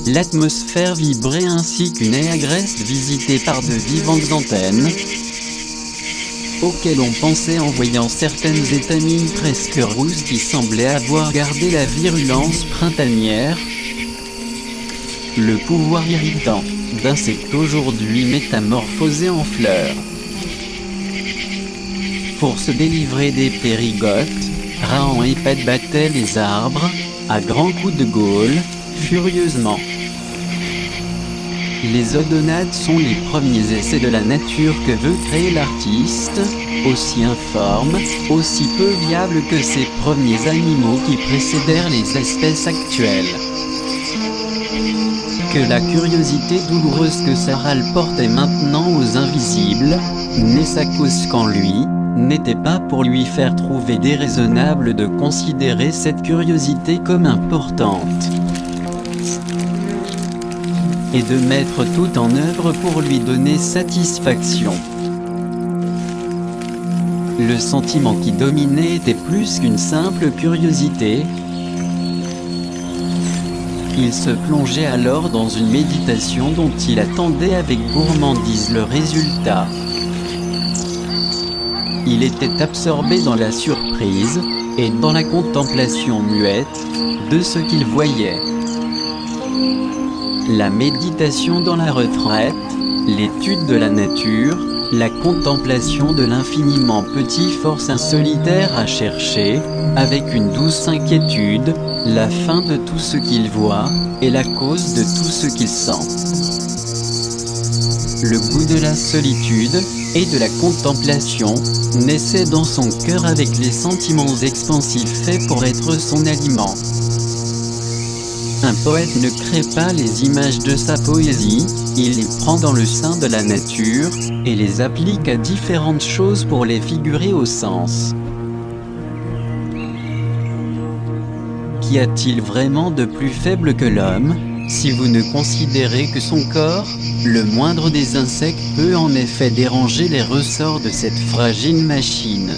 L'atmosphère vibrait ainsi qu'une agreste visitée par de vivantes antennes, auxquelles on pensait en voyant certaines étamines presque rousses qui semblaient avoir gardé la virulence printanière, le pouvoir irritant d'insectes aujourd'hui métamorphosés en fleurs. Pour se délivrer des périgotes, Rahan et Pet battaient les arbres, à grands coups de gaule, furieusement. Les odonades sont les premiers essais de la nature que veut créer l'artiste, aussi informes, aussi peu viables que ces premiers animaux qui précédèrent les espèces actuelles. Que la curiosité douloureuse que Saral portait maintenant aux invisibles, n'est sa cause qu'en lui, n'était pas pour lui faire trouver déraisonnable de considérer cette curiosité comme importante, et de mettre tout en œuvre pour lui donner satisfaction. Le sentiment qui dominait était plus qu'une simple curiosité. Il se plongeait alors dans une méditation dont il attendait avec gourmandise le résultat. Il était absorbé dans la surprise et dans la contemplation muette de ce qu'il voyait. La méditation dans la retraite, l'étude de la nature, la contemplation de l'infiniment petit force un solitaire à chercher, avec une douce inquiétude, la fin de tout ce qu'il voit, et la cause de tout ce qu'il sent. Le goût de la solitude et de la contemplation naissait dans son cœur avec les sentiments expansifs faits pour être son aliment. Un poète ne crée pas les images de sa poésie, il les prend dans le sein de la nature, et les applique à différentes choses pour les figurer au sens. Qu'y a-t-il vraiment de plus faible que l'homme, si vous ne considérez que son corps? Le moindre des insectes peut en effet déranger les ressorts de cette fragile machine.